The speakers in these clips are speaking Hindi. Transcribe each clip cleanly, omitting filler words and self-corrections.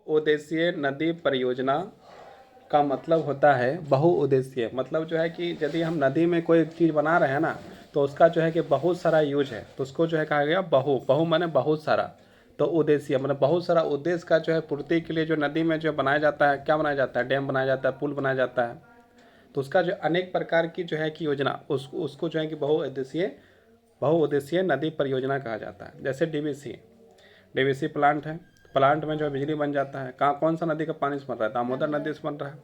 बहुउद्देशीय नदी परियोजना का मतलब होता है बहुउद्देशीय, मतलब जो है कि यदि हम नदी में कोई चीज़ बना रहे हैं ना, तो उसका जो है कि बहुत सारा यूज है, तो उसको जो है कहा गया बहु माने बहुत सारा। तो उद्देश्य मतलब बहुत सारा उद्देश्य का जो है पूर्ति के लिए जो नदी में जो बनाया जाता है, क्या बनाया जाता है, डैम बनाया जाता है, पुल बनाया जाता है। तो उसका जो अनेक प्रकार की जो है कि योजना उसको जो है कि बहुउद्देशीय नदी परियोजना कहा जाता है। जैसे डीवीसी प्लांट है, प्लांट में जो है बिजली बन जाता है। कहाँ कौन सा नदी का पानी से बन रहा है, दामोदर नदी से बन रहा है।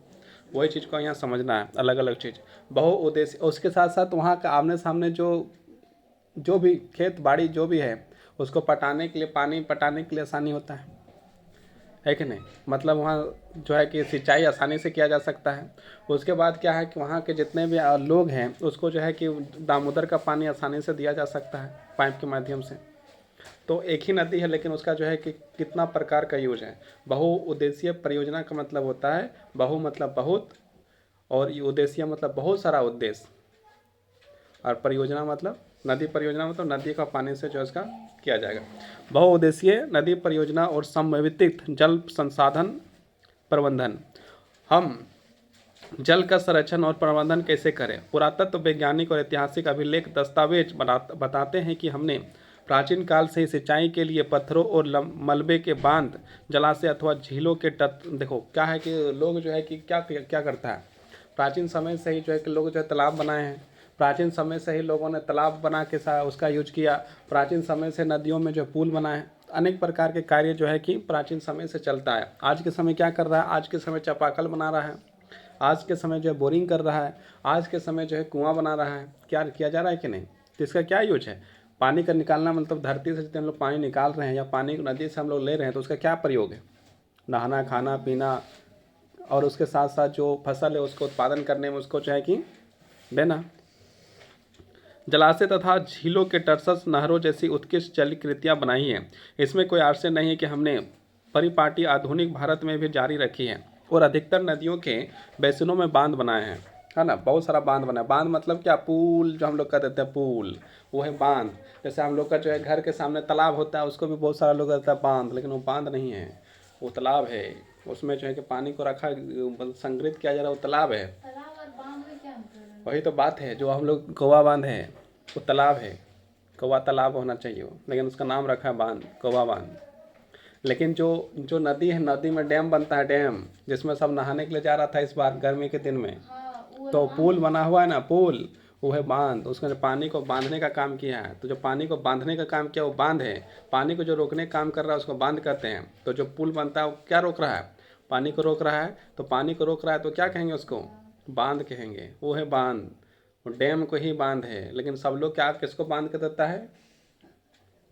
वही चीज़ को यहाँ समझना है, अलग अलग चीज़ बहुउद्देशीय। उसके साथ साथ वहाँ का आमने सामने जो भी खेत बाड़ी जो भी है, उसको पटाने के लिए, पानी पटाने के लिए आसानी होता है कि नहीं। मतलब वहाँ जो है कि सिंचाई आसानी से किया जा सकता है। उसके बाद क्या है कि वहाँ के जितने भी लोग हैं उसको जो है कि दामोदर का पानी आसानी से दिया जा सकता है पाइप के माध्यम से। तो एक ही नदी है लेकिन उसका जो है कि कितना प्रकार का यूज है। बहुउद्देशीय परियोजना का मतलब होता है बहु मतलब बहुत, और उद्देश्य मतलब बहुत सारा उद्देश्य, और परियोजना मतलब नदी परियोजना मतलब नदी का पानी से जो इसका किया जाएगा। बहुउद्देशीय नदी परियोजना और समन्वित जल संसाधन प्रबंधन। हम जल का संरक्षण और प्रबंधन कैसे करें। पुरातत्व वैज्ञानिक और ऐतिहासिक अभिलेख दस्तावेज बताते हैं कि हमने प्राचीन काल से ही सिंचाई के लिए पत्थरों और मलबे के बांध, जलाशय अथवा झीलों के तट। देखो क्या है कि लोग जो है कि क्या क्या करता है, प्राचीन समय से ही जो है कि लोग जो है तालाब बनाए हैं। प्राचीन समय से ही लोगों ने तालाब बना के उसका यूज किया। प्राचीन समय से नदियों में जो पुल बनाए हैं। अनेक प्रकार के कार्य जो है कि प्राचीन समय से चलता है। आज के समय क्या कर रहा है, आज के समय चापाकल बना रहा है, आज के समय जो है बोरिंग कर रहा है, आज के समय जो है कुआं बना रहा है। क्या किया जा रहा है कि नहीं। तो इसका क्या यूज है, पानी का निकालना, मतलब धरती से जितने हम लोग पानी निकाल रहे हैं या पानी नदी से हम लोग ले रहे हैं, तो उसका क्या प्रयोग है, नहाना, खाना पीना, और उसके साथ साथ जो फसल है उसको उत्पादन करने में उसको चाहे कि देना। जलाशय तथा झीलों के तटस्थ नहरों जैसी उत्कृष्ट जलीय कृतियाँ बनाई हैं। इसमें कोई आश्चर्य नहीं है कि हमने परिपाटी आधुनिक भारत में भी जारी रखी है, और अधिकतर नदियों के बेसिनों में बांध बनाए हैं, है ना। बहुत सारा बांध बना है। बांध मतलब क्या, पुल जो हम लोग कह देते हैं पुल, वो है बांध। जैसे हम लोग का जो है घर के सामने तालाब होता है, उसको भी बहुत सारा लोग कहता है बांध, लेकिन वो बांध नहीं है, वो तालाब है। उसमें जो है कि पानी को रखा संग्रहित किया जा रहा है, वो तालाब है। वही तो बात है, जो हम लोग कौवा बांध है वो तालाब है, कौवा तालाब होना चाहिए वो, लेकिन उसका नाम रखा है बांध, कौवा बांध। लेकिन जो जो नदी है, नदी में डैम बनता है, डैम जिसमें सब नहाने के लिए जा रहा था इस बार गर्मी के दिन में। तो पुल बना हुआ है ना, पुल, वो है बांध। उसमें जो पानी को बांधने का काम किया है, तो जो पानी को बांधने का काम किया वो बांध है। पानी को जो रोकने का काम कर रहा है उसको बांध कहते हैं। तो जो पुल बनता है वो क्या रोक रहा है, पानी को रोक रहा है। तो पानी को रोक रहा है तो क्या कहेंगे उसको, बांध कहेंगे, वो है बांध। वो डैम को ही बांध है, लेकिन सब लोग क्या किसको बांध कर देता है,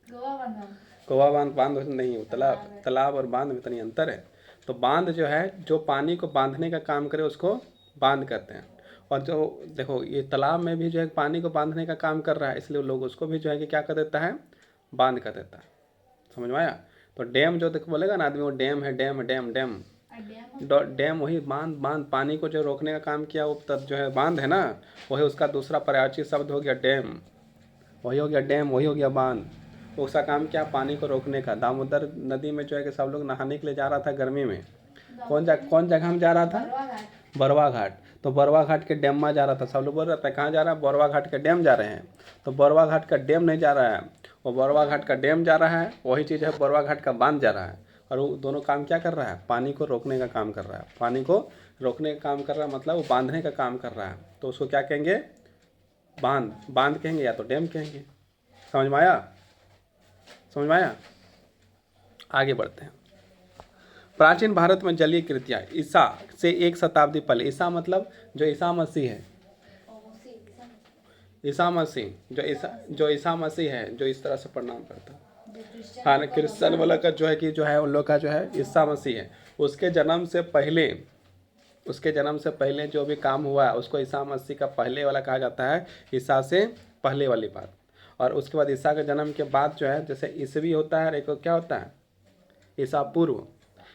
कौवा बांध। बांध नहीं हो, तालाब, तालाब और बांध में इतनी अंतर है। तो बांध जो है, जो पानी को बांधने का काम करे उसको बांध कहते हैं। और जो देखो ये तालाब में भी जो है पानी को बांधने का काम कर रहा है, इसलिए लोग उसको भी जो है कि क्या कर देता है, बांध कर देता है। समझ में आया। तो डैम जो देखो बोलेगा ना आदमी, वो डैम है, डैम डैम डैम डैम, वही बांध। बांध पानी को जो रोकने का काम किया वो तब जो है बांध है ना, वही उसका दूसरा पर्यायवाची शब्द हो गया डैम। वही हो गया डैम, वही हो गया बांध। उसका काम क्या, पानी को रोकने का। दामोदर नदी में जो है कि सब लोग नहाने के लिए जा रहा था गर्मी में। कौन जगह में जा रहा था, बरवा घाट। तो बरवा घाट के डैम में जा रहा था। सब लोग बोल रहा था कहाँ जा रहा है, बरवा घाट के डैम जा रहे हैं। तो बरवा घाट का डैम नहीं जा रहा है, वो बरवा घाट का डैम जा रहा है। वही चीज़ है, बरवा घाट का बांध जा रहा है। और वो दोनों काम क्या कर रहा है, पानी को रोकने का काम कर रहा है। पानी को रोकने का काम कर रहा है मतलब वो बांधने का काम कर रहा है। तो उसको क्या कहेंगे, बांध। बांध कहेंगे या तो डैम कहेंगे। समझ में आया, समझ में आया। आगे बढ़ते हैं। प्राचीन भारत में जलीय कृतियाँ ईसा से 1 शताब्दी पहले। ईसा मतलब जो ईसा मसीह है, ईसा मसीह, जो ईसा मसीह है, जो इस तरह से प्रणाम करता है। हाँ ना, क्रिश्चियन वाला का जो है कि जो है उन लोग का जो है ईसा मसीह है। उसके जन्म से पहले, उसके जन्म से पहले जो भी काम हुआ है उसको ईसा मसीह का पहले वाला कहा जाता है, ईसा से पहले वाली बात। और उसके बाद ईसा के जन्म के बाद जो है, जैसे ईसवी होता है, एक क्या होता है, ईसा पूर्व।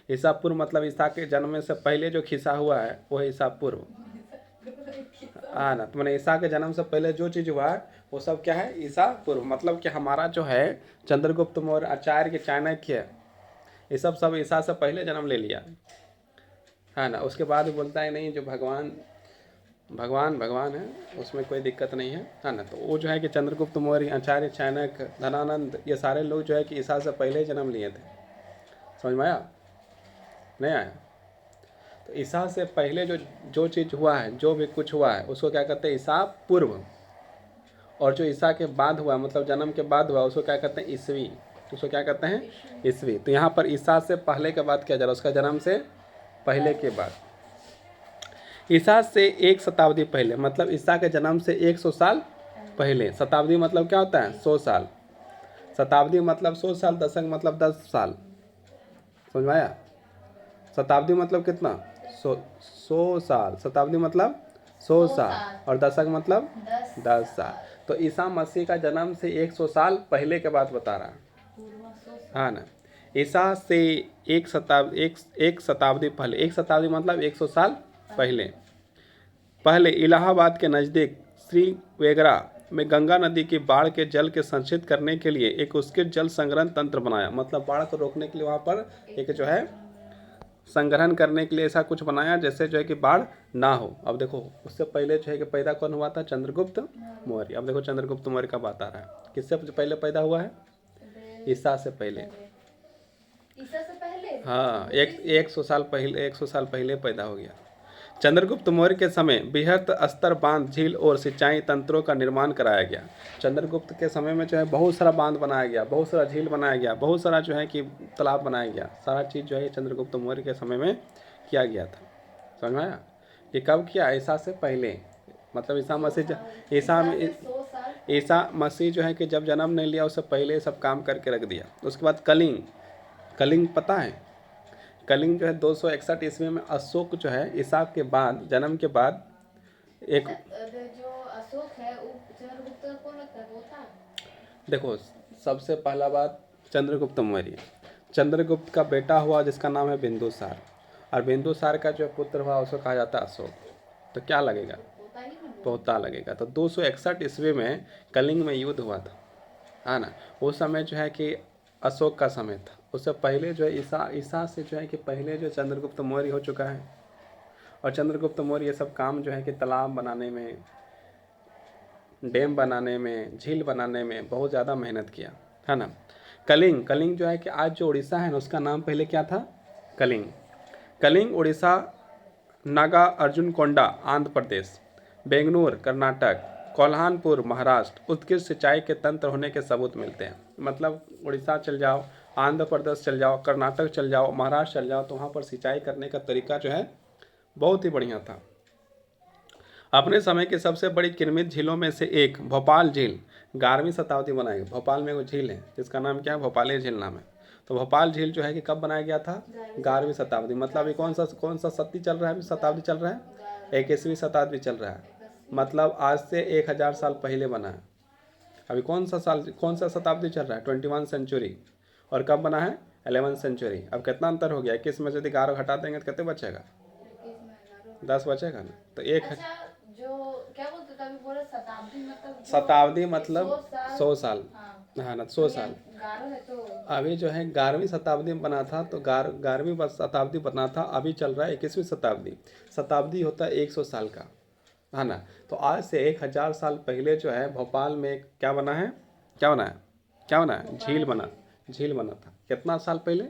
ईसा पूर्व मतलब ईसा के जन्म से पहले जो खिसा हुआ है वो है ईसा पूर्व। हाँ ना, तो मैंने ईसा के जन्म से पहले जो चीज़ हुआ है वो सब क्या है, ईसा पूर्व। मतलब कि हमारा जो है चंद्रगुप्त मौर्य, आचार्य के चाणक्य, ये सब ईसा से पहले जन्म ले लिया है ना। उसके बाद बोलता है नहीं जो भगवान भगवान भगवान है, उसमें कोई दिक्कत नहीं है ना। तो वो जो है कि चंद्रगुप्त मौर्य, आचार्य चाणक्य, धनानंद, ये सारे लोग जो है कि ईसा से पहले जन्म लिए थे। समझ में आया नहीं आया? तो ईसा से पहले जो चीज़ हुआ है, जो भी कुछ हुआ है, उसको क्या कहते हैं? ईसा पूर्व। और जो ईसा के बाद हुआ, मतलब जन्म के बाद हुआ, उसको क्या कहते हैं? ईसवी। उसको क्या कहते हैं? ईसवी। तो यहाँ पर ईसा से पहले के बाद क्या जा रहा है? उसका जन्म से पहले के बाद। ईसा से 1 शताब्दी पहले, मतलब ईसा के जन्म से 100 साल पहले। शताब्दी मतलब क्या होता है? 100 साल। शताब्दी मतलब 100 साल, दशक मतलब 10 साल। समझ में आया? शताब्दी मतलब कितना? 100 साल। शताब्दी मतलब 100 साल, और दशक मतलब 10 साल। तो ईसा मसीह का जन्म से 100 साल पहले के बाद बता रहा है, हाँ ना। ईसा से एक शताब्दी पहले। एक शताब्दी मतलब 100 साल पहले इलाहाबाद के नज़दीक श्रीवेगरा में गंगा नदी की बाढ़ के जल के संचित करने के लिए एक उसके जल संग्रहण तंत्र बनाया। मतलब बाढ़ को रोकने के लिए वहाँ पर एक जो है संग्रहण करने के लिए ऐसा कुछ बनाया जैसे जो है कि बाढ़ ना हो। अब देखो उससे पहले जो है कि पैदा कौन हुआ था? चंद्रगुप्त मौर्य। अब देखो चंद्रगुप्त मौर्य का बात आ रहा है, किससे पहले पैदा हुआ है? ईसा से पहले। ईसा से पहले? हाँ, 100 साल पहले पैदा हो गया। चंद्रगुप्त मौर्य के समय बृहत स्तर बांध, झील और सिंचाई तंत्रों का निर्माण कराया गया। चंद्रगुप्त के समय में जो है बहुत सारा बांध बनाया गया, बहुत सारा झील बनाया गया, बहुत सारा जो है कि तालाब बनाया गया। सारा चीज़ जो है चंद्रगुप्त मौर्य के समय में किया गया था। समझ में आया? ये कब किया? ईसा से पहले। मतलब ईसा मसीह जो है कि जब जन्म नहीं लिया उससे पहले सब काम करके रख दिया। उसके बाद कलिंग पता है? कलिंग जो है 261 ईस्वी में अशोक जो है ईसा के बाद, जन्म के बाद एक जो अशोक है वो चंद्रगुप्त को लगता है वो था। देखो सबसे पहला बात, चंद्रगुप्त मौर्य, चंद्रगुप्त का बेटा हुआ जिसका नाम है बिंदुसार, और बिंदुसार का जो पुत्र हुआ उसको कहा जाता है अशोक। तो क्या लगेगा? पोता लगेगा। तो 261 ईस्वी में कलिंग में युद्ध हुआ था, है ना। उस समय जो है कि अशोक का समय था। उससे पहले जो है ईसा से जो है कि पहले जो चंद्रगुप्त मौर्य हो चुका है। और चंद्रगुप्त मौर्य ये सब काम जो है कि तालाब बनाने में, डैम बनाने में, झील बनाने में बहुत ज़्यादा मेहनत किया, है ना। कलिंग जो है कि आज जो उड़ीसा है ना, उसका नाम पहले क्या था? कलिंग उड़ीसा, नागा अर्जुनकोंडा आंध्र प्रदेश, बेंगलुरु कर्नाटक, कोल्हानपुर महाराष्ट्र उत्कृष्ट सिंचाई के तंत्र होने के सबूत मिलते हैं। मतलब उड़ीसा चल जाओ, आंध्र प्रदेश चल जाओ, कर्नाटक चल जाओ, महाराष्ट्र चल जाओ, तो वहाँ पर सिंचाई करने का तरीका जो है बहुत ही बढ़िया था। अपने समय की सबसे बड़ी किरमित झीलों में से एक भोपाल झील 11वीं शताब्दी बनाई गई। भोपाल में वो झील है जिसका नाम क्या है? भोपाली झील नाम है। तो भोपाल झील जो है कि कब बनाया गया था? 11वीं शताब्दी। मतलब अभी कौन सा सदी चल रहा है? अभी शताब्दी चल रहा है, 21वीं शताब्दी चल रहा है। मतलब आज से 1000 साल पहले बना है। अभी कौन सा शताब्दी चल रहा है? 21 सेंचुरी। और कब बना है? 11 सेंचुरी। अब कितना अंतर हो गया? 21 में से 11 हटा देंगे तो कितने बचेगा? 10 बचेगा ना। तो जो क्या बोलते थे अभी बोले शताब्दी मतलब 100 साल, हाँ ना, 100 साल। 11 है तो अभी जो है 11वीं शताब्दी में बना था, तो 11वीं शताब्दी बना था। अभी चल रहा है 21वीं शताब्दी। शताब्दी होता है 100 साल का, है ना। तो आज से 1000 साल पहले जो है भोपाल में क्या बना है? झील बना था। कितना साल पहले?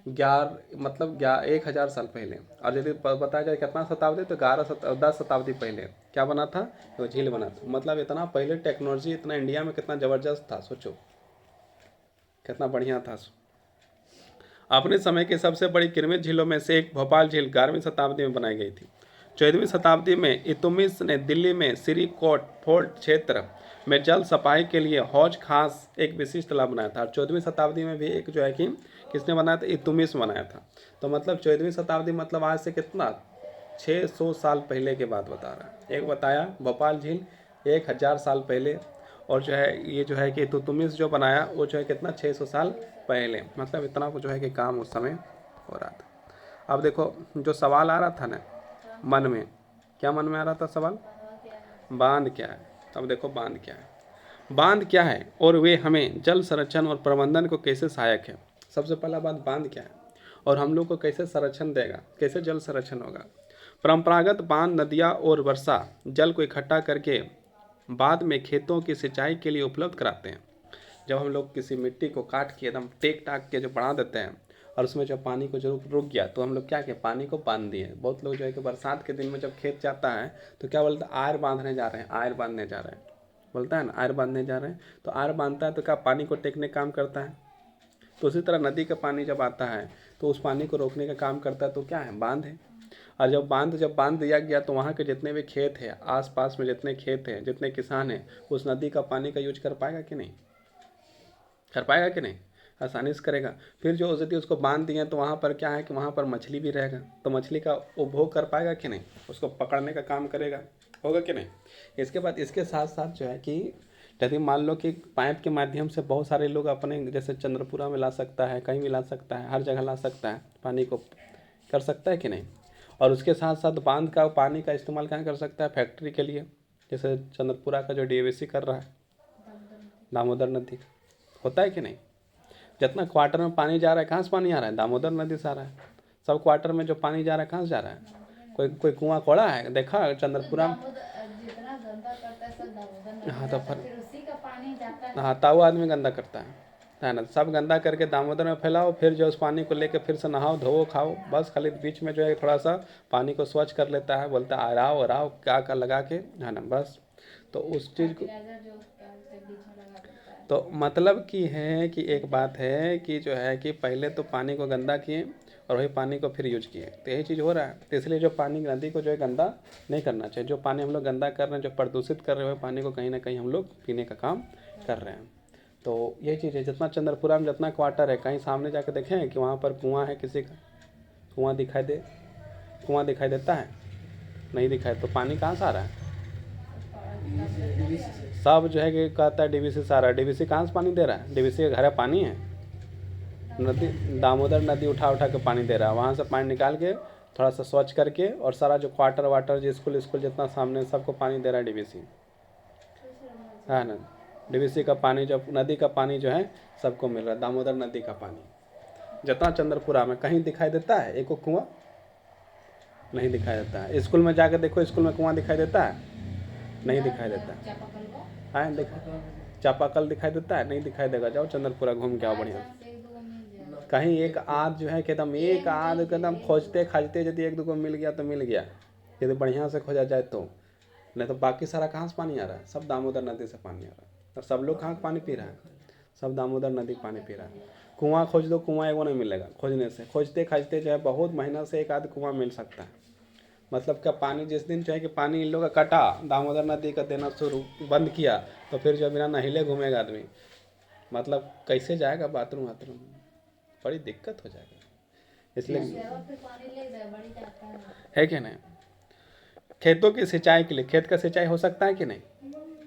1000 साल पहले। और यदि बताया जाए कितना शताब्दी, तो 10 शताब्दी पहले क्या बना था? तो झील बना था। मतलब इतना पहले टेक्नोलॉजी इतना इंडिया में कितना ज़बरदस्त था, सोचो कितना बढ़िया था। अपने समय की सबसे बड़ी किरमित झीलों में से एक भोपाल झील 11वीं शताब्दी में बनाई गई थी। 14वीं शताब्दी में इल्तुतमिश ने दिल्ली में सिरीकोट फोर्ट क्षेत्र में जल सफाई के लिए हौज खास एक विशिष्ट तालाब बनाया था। और 14वीं शताब्दी में भी एक जो है कि किसने बनाया था? इल्तुतमिश बनाया था। तो मतलब 14वीं शताब्दी मतलब आज से कितना? 600 साल पहले के बात बता रहा है। एक बताया भोपाल झील 1000 साल पहले, और जो है ये जो है कि इल्तुतमिश जो बनाया वो जो है कितना? 600 साल पहले। मतलब इतना जो है कि काम उस समय हो रहा था। अब देखो जो सवाल आ रहा था ना मन में, क्या मन में आ रहा था सवाल? बांध क्या है? अब देखो बांध क्या है और वे हमें जल संरक्षण और प्रबंधन को कैसे सहायक है। सबसे पहला बात बांध क्या है और हम लोग को कैसे संरक्षण देगा, कैसे जल संरक्षण होगा। परंपरागत बांध नदियाँ और वर्षा जल को इकट्ठा करके बाद में खेतों की सिंचाई के लिए उपलब्ध कराते हैं। जब हम लोग किसी मिट्टी को काट के एकदम टेक टाक के जो बढ़ा देते हैं और उसमें जब पानी को जो रुक गया तो हम लोग क्या किए, पानी को बांध दिए। बहुत लोग जो है कि बरसात के दिन में जब खेत जाता है तो क्या बोलता है, आयर बांधने जा रहे हैं, आयर बांधने जा रहे हैं, बोलता है ना, आयर बांधने जा रहे हैं। तो आयर बांधता है तो क्या पानी को टेकने का काम करता है। तो उसी तरह नदी का पानी जब आता है तो उस पानी को रोकने का काम करता है, तो क्या है, बांध है। और जब बांध दिया गया तो वहाँ के जितने भी खेत हैं, आसपास में जितने खेत हैं, जितने किसान हैं, उस नदी का पानी का यूज कर पाएगा कि नहीं, कर पाएगा कि नहीं, आसानी से करेगा। फिर जो यदि उसको बांध दिए तो वहाँ पर क्या है कि वहाँ पर मछली भी रहेगा, तो मछली का उपभोग कर पाएगा कि नहीं, उसको पकड़ने का काम करेगा, होगा कि नहीं। इसके बाद इसके साथ साथ जो है कि यदि मान लो कि पाइप के माध्यम से बहुत सारे लोग अपने, जैसे चंद्रपुरा में ला सकता है, कहीं भी ला सकता है, हर जगह ला सकता है, पानी को कर सकता है कि नहीं। और उसके साथ साथ बांध का पानी का इस्तेमाल कहाँ कर सकता है, फैक्ट्री के लिए, जैसे चंद्रपुरा का जो डीएवीसी कर रहा है, दामोदर नदी का, होता है कि नहीं। जितना क्वार्टर में पानी जा रहा है, कहाँ से पानी आ रहा है, दामोदर नदी से आ रहा है। सब क्वार्टर में जो पानी जा रहा है कहाँ से जा रहा है, कोई कुआं खोड़ा है, देखा चंद्रपुरा में। जितना गंदा करता है सब दामोदर नदी हाँ तो जाता है, फिर उसी का पानी जाता है। हाँ, ताऊ आदमी गंदा करता है ना, सब गंदा करके दामोदर में फैलाओ, फिर जो उस पानी को लेके फिर से नहाओ धोओ खाओ, बस खाली बीच में जो है थोड़ा सा पानी को स्वच्छ कर लेता है, बोलता है आराओ क्या कर लगा के, है ना, बस। तो उस चीज़ को फर्टिलाइजर जो बीच में लगा देता है। तो मतलब की है कि एक बात है कि जो है कि पहले तो पानी को गंदा किए और वही पानी को फिर यूज किए, तो यही चीज़ हो रहा है। तो इसलिए जो पानी नदी को जो है गंदा नहीं करना चाहिए। जो पानी हम लोग गंदा कर रहे हैं, जो प्रदूषित कर रहे हैं, पानी को कहीं ना कहीं हम लोग पीने का काम कर रहे हैं। तो यही चीज़ है, जितना चंद्रपुरा में जितना क्वार्टर है, कहीं सामने जाकर देखें कि वहाँ पर कुआं है, किसी का कुआं दिखाई देता है, नहीं दिखाई, तो पानी कहाँ से आ रहा है, सब जो है कि कहता है डीवीसी से आ रहा है। डीवीसी कहाँ से पानी दे रहा है, डीवीसी के घर है पानी है, नदी दामोदर नदी उठा के पानी दे रहा है, वहाँ से पानी निकाल के थोड़ा सा स्वच्छ करके, और सारा जो क्वार्टर वाटर जो स्कूल जितना सामने सबको पानी दे रहा है डीवीसी, है ना। डीवीसी का पानी, जब नदी का पानी जो है सबको मिल रहा है, दामोदर नदी का पानी। जितना चंद्रपुरा में कहीं दिखाई देता है एक कुआं, नहीं दिखाई देता है। स्कूल में जाकर देखो, स्कूल में कुआं दिखाई देता है, नहीं दिखाई देता है। हाँ देखो, चापाकल दिखाई देता है, नहीं दिखाई देगा। जाओ चंद्रपुरा घूम के आओ बढ़िया, कहीं एक आध जो है कि एकदम एक आध एकदम खोजते खाजते यदि एक दो को मिल गया तो मिल गया, यदि बढ़िया से खोजा जाए तो, नहीं तो बाकी सारा कहाँ से पानी आ रहा है, सब दामोदर नदी से पानी आ रहा है। और सब लोग कहाँ पानी पी रहा है, सब दामोदर नदी पानी पी रहा है। कुआं खोज दो, कुआं एगो नहीं मिलेगा, खोजने से खोजते खाजते जो है बहुत महीना से एक आध कुआं मिल सकता है। मतलब क्या, पानी जिस दिन जो है कि पानी इन लोग का कटा, दामोदर नदी का देना शुरू बंद किया, तो फिर जो बिना नहिले घूमेगा आदमी, मतलब कैसे जाएगा बाथरूम, बड़ी दिक्कत हो जाएगी। इसलिए है कि नहीं, खेतों की सिंचाई के लिए, खेत का सिंचाई हो सकता है कि नहीं,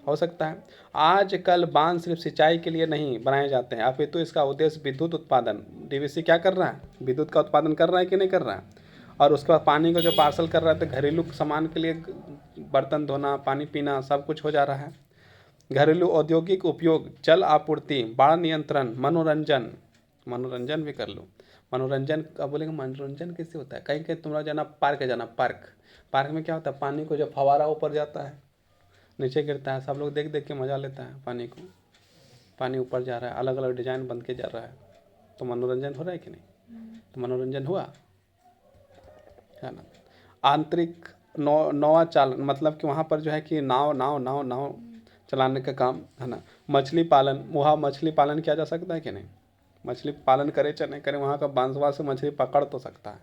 हो सकता है। आजकल बांध सिर्फ सिंचाई के लिए नहीं बनाए जाते हैं, अपितु इसका उद्देश्य विद्युत उत्पादन, डीवीसी क्या कर रहा है, विद्युत का उत्पादन कर रहा है कि नहीं कर रहा है। और उसके बाद पानी को जो पार्सल कर रहा है, तो घरेलू सामान के लिए, बर्तन धोना, पानी पीना, सब कुछ हो जा रहा है। घरेलू औद्योगिक उपयोग, जल आपूर्ति, बाढ़ नियंत्रण, मनोरंजन भी कर लो। मनोरंजन का बोलेंगे, मनोरंजन कैसे होता है, कहीं कहीं तुम्हारा जाना पार्क, पार्क में क्या होता है, पानी को जब फवारा ऊपर जाता है नीचे गिरता है, सब लोग देख देख के मज़ा लेता है पानी को, पानी ऊपर जा रहा है, अलग अलग डिजाइन बन के जा रहा है, तो मनोरंजन हो रहा है कि नहीं, तो मनोरंजन हुआ, है ना। आंतरिक नौवा चालन, मतलब कि वहाँ पर जो है कि नाव चलाने का काम, है ना। मछली पालन, वहाँ मछली पालन किया जा सकता है कि नहीं, मछली पालन करे चाहे नहीं करे, वहाँ का बांसवा से मछली पकड़ तो सकता है।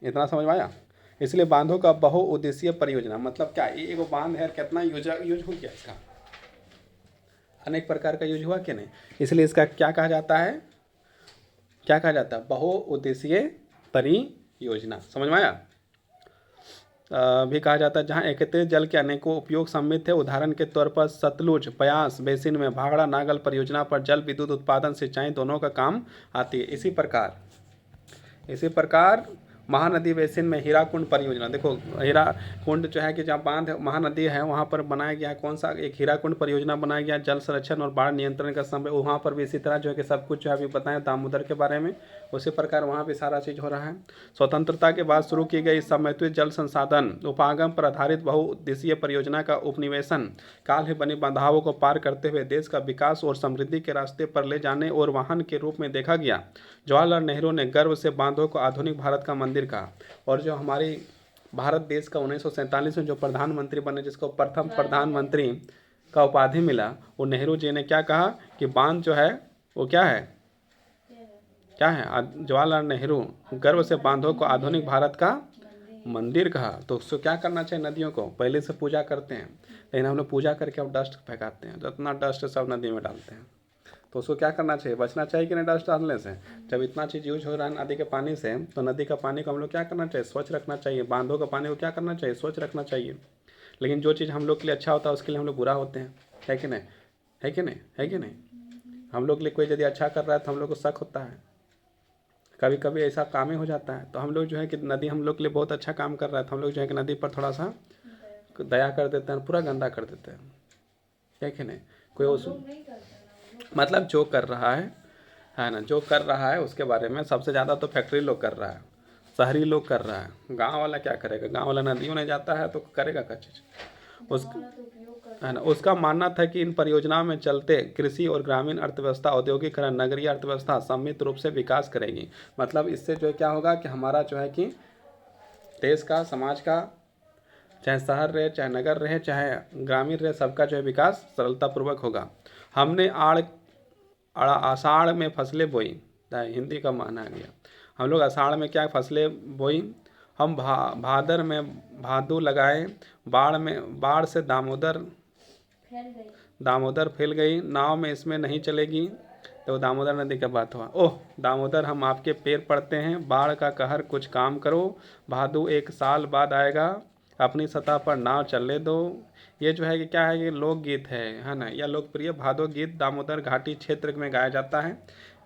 इतना समझ में आया। इसलिए बांधों का बहुउद्देशीय परियोजना, मतलब क्या, ये एगो बांध है, कितना यूज हो गया इसका, अनेक प्रकार का यूज हुआ कि नहीं। इसलिए इसका क्या कहा जाता है, बहुउद्देशीय परियोजना, समझ में आया। भी कहा जाता है, जहाँ एकत्रित जल के अनेकों उपयोग सम्मिलित है। उदाहरण के तौर पर सतलुज ब्यास बेसिन में भाखड़ा नागल परियोजना पर जल विद्युत उत्पादन सिंचाई दोनों का काम आती है। इसी प्रकार महानदी बेसिन में हीराकुंड परियोजना, देखो हीराकुंड जो है कि जहाँ बांध महानदी है वहाँ पर बनाया गया कौन सा, एक हीराकुंड परियोजना बनाया गया जल संरक्षण और बाढ़ नियंत्रण का समय, वहाँ पर भी इसी तरह जो है कि सब कुछ जो है अभी बताएं दामोदर के बारे में, उसी प्रकार वहाँ भी सारा चीज़ हो रहा है। स्वतंत्रता के बाद शुरू की गई समन्वित जल संसाधन उपागम पर आधारित बहुउद्देशीय परियोजना का उपनिवेशन काल ही बनी बाधाओं को पार करते हुए देश का विकास और समृद्धि के रास्ते पर ले जाने और वाहन के रूप में देखा गया। जवाहरलाल नेहरू ने गर्व से बांधों को आधुनिक भारत का मंदिर कहा। और जो हमारी भारत देश का 1947 में जो प्रधानमंत्री बने, जिसको प्रथम प्रधानमंत्री का उपाधि मिला, वो नेहरू जी ने क्या कहा कि बांध जो है वो क्या है, जवाहरलाल नेहरू गर्व से बांधों को आधुनिक भारत का मंदिर कहा। तो उसको क्या करना चाहिए, नदियों को पहले से पूजा करते हैं, लेकिन हम लोग पूजा करके अब डस्ट फेंकाते हैं, जितना डस्ट सब नदी में डालते हैं। तो उसको क्या करना चाहिए, बचना चाहिए कि नहीं डस्ट डालने से। जब इतना चीज़ यूज हो रहा है नदी के पानी से, तो नदी का पानी को हम लोग क्या करना चाहिए, स्वच्छ रखना चाहिए। बांधों का पानी को क्या करना चाहिए, स्वच्छ रखना चाहिए। लेकिन जो चीज़ हम लोग के लिए अच्छा होता है उसके लिए हम लोग बुरा होते हैं, है कि नहीं, है कि नहीं, है कि नहीं। हम लोग के लिए कोई यदि अच्छा कर रहा है तो हम लोग को शक होता है, कभी कभी ऐसा काम ही हो जाता है। तो हम लोग जो है कि नदी हम लोग के लिए बहुत अच्छा काम कर रहा है, तो हम लोग जो है कि नदी पर थोड़ा सा दया कर देते हैं, पूरा गंदा कर देते हैं, है कि नहीं। कोई उस मतलब जो कर रहा है ना, जो कर रहा है उसके बारे में सबसे ज़्यादा तो फैक्ट्री लोग कर रहा है, शहरी लोग कर रहा है। गांव वाला क्या करेगा, गांव वाला नदियों में जाता है तो करेगा क्या चीज़ उस, है ना। उसका मानना था कि इन परियोजनाओं में चलते कृषि और ग्रामीण अर्थव्यवस्था, औद्योगिकरण, नगरीय अर्थव्यवस्था सम्मिलित रूप से विकास करेगी। मतलब इससे जो है क्या होगा कि हमारा जो है कि देश का, समाज का, चाहे शहर रहे, चाहे नगर रहे, चाहे ग्रामीण रहे, सबका जो है विकास सरलतापूर्वक होगा। हमने आषाढ़ में फसलें बोई, हिंदी का माना गया। हम लोग आषाढ़ में क्या फसलें बोई, हम भादर में भादू लगाए, बाढ़ से दामोदर फैल गई, नाव में इसमें नहीं चलेगी। तो दामोदर नदी का बात हुआ, ओह दामोदर हम आपके पैर पड़ते हैं, बाढ़ का कहर कुछ काम करो, भादू 1 साल बाद आएगा, अपनी सतह पर नाव चलने दो। ये जो है कि क्या है, ये लोकगीत है ना। यह लोकप्रिय भादो गीत दामोदर घाटी क्षेत्र में गाया जाता है,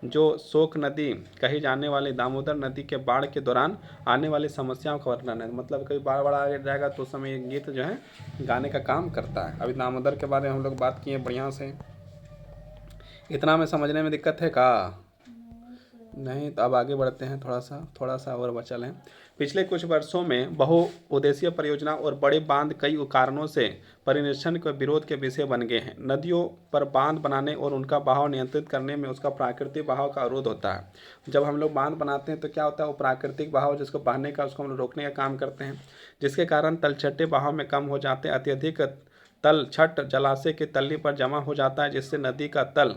जो शोक नदी कही जाने वाली दामोदर नदी के बाढ़ के दौरान आने वाली समस्याओं का वर्णन है। मतलब कभी बाढ़ आ जाएगा तो उस समय ये गीत जो है गाने का काम करता है। अभी दामोदर के बारे में हम लोग बात किए बढ़िया से, इतना में समझने में दिक्कत है का नहीं। तो अब आगे बढ़ते हैं, थोड़ा सा और बचल है। पिछले कुछ वर्षों में बहुउद्देशीय परियोजना और बड़े बांध कई कारणों से परिनिरीक्षण के विरोध के विषय बन गए हैं। नदियों पर बांध बनाने और उनका बहाव नियंत्रित करने में उसका प्राकृतिक बहाव का अवरोध होता है। जब हम लोग बांध बनाते हैं तो क्या होता है, वो प्राकृतिक बहाव जिसको बहने का, उसको हम लोग रोकने का काम करते हैं, जिसके कारण तलछटे बहाव में कम हो जाते हैं। अत्यधिक तलछट जलाशय के तल्ली पर जमा हो जाता है, जिससे नदी का तल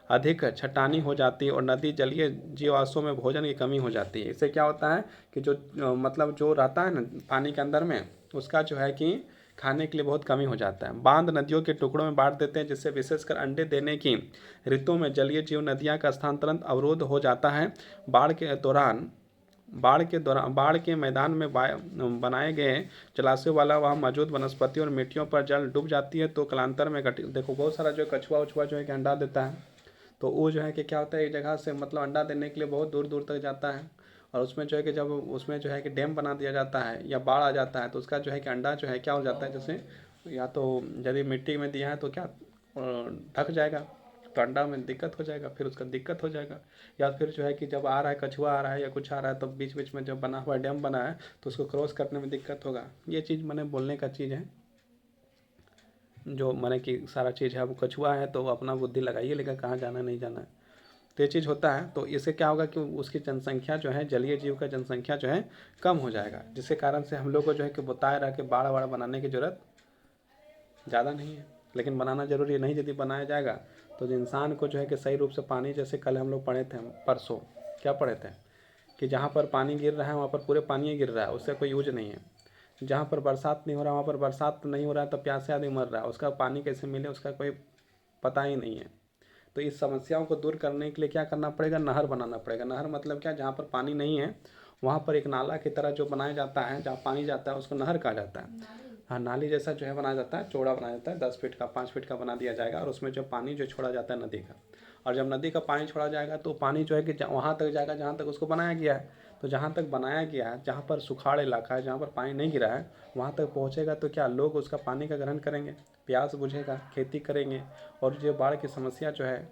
अधिक छटानी हो जाती है और नदी जलीय जीवाश्मों में भोजन की कमी हो जाती है। इससे क्या होता है कि जो मतलब जो रहता है ना पानी के अंदर में, उसका जो है कि खाने के लिए बहुत कमी हो जाता है। बांध नदियों के टुकड़ों में बांट देते हैं, जिससे विशेषकर अंडे देने की ऋतुओं में जलीय जीव नदियाँ का स्थानांतरण अवरोध हो जाता है। बाढ़ के मैदान में बनाए गए जलाशय वाला वहाँ मौजूद वनस्पति और मिट्टियों पर जल डूब जाती है, तो कालांतर में देखो बहुत सारा जो कछुआ उछुआ जो है कि अंडा देता है, तो वो जो है कि क्या होता है, एक जगह से मतलब अंडा देने के लिए बहुत दूर दूर तक जाता है। और उसमें जो है कि जब उसमें जो है कि डैम बना दिया जाता है या बाढ़ आ जाता है, तो उसका जो है कि अंडा जो है क्या हो जाता है, जैसे या तो यदि मिट्टी में दिया है तो क्या ढक जाएगा, तो अंडा में दिक्कत हो जाएगा, फिर उसका दिक्कत हो जाएगा। या फिर जो है कि जब आ रहा है कछुआ आ रहा है या कुछ आ रहा है, तो बीच बीच में जब बना हुआ डैम बना है तो उसको क्रॉस करने में दिक्कत होगा। ये चीज़ मैंने बोलने का चीज़ है, जो मैंने कि सारा चीज़ है। अब कछुआ है तो अपना बुद्धि लगाइए, लेकिन कहाँ जाना नहीं जाना है, तो ये चीज़ होता है। तो इससे क्या होगा कि उसकी जनसंख्या जो है, जलीय जीव का जनसंख्या जो है कम हो जाएगा, जिसके कारण से हम लोग को जो है कि बताया रहा कि बाड़ वाड़ बनाने की ज़रूरत ज़्यादा नहीं है, लेकिन बनाना जरूरी है। नहीं यदि बनाया जाएगा तो इंसान को जो है कि सही रूप से पानी, जैसे कल हम लोग पढ़े थे, परसों क्या पढ़े थे कि जहाँ पर पानी गिर रहा है वहाँ पर पूरे पानी गिर रहा है, उससे कोई यूज नहीं है। जहाँ पर बरसात नहीं हो रहा वहाँ पर बरसात नहीं हो रहा है, तो प्यासे आदमी मर रहा है, उसका पानी कैसे मिले उसका कोई पता ही नहीं है। तो इस समस्याओं को दूर करने के लिए क्या करना पड़ेगा, नहर बनाना पड़ेगा। नहर मतलब क्या, जहाँ पर पानी नहीं है वहाँ पर एक नाला की तरह जो बनाया जाता है, जहाँ पानी जाता है उसको नहर कहा जाता है। हाँ, नाली जैसा जो है बनाया जाता है, चौड़ा बनाया जाता है, 10 फीट का 5 फीट का बना दिया जाएगा, और उसमें जो पानी जो छोड़ा जाता है नदी का, और जब नदी का पानी छोड़ा जाएगा तो पानी जो है कि वहाँ तक जाएगा जहाँ तक उसको बनाया गया है। तो जहाँ तक बनाया गया है, जहाँ पर सुखाड़ इलाका है, जहाँ पर पानी नहीं गिरा है, वहाँ तक पहुँचेगा तो क्या लोग उसका पानी का ग्रहण करेंगे, प्यास बुझेगा, खेती करेंगे। और जो बाढ़ की समस्या जो है,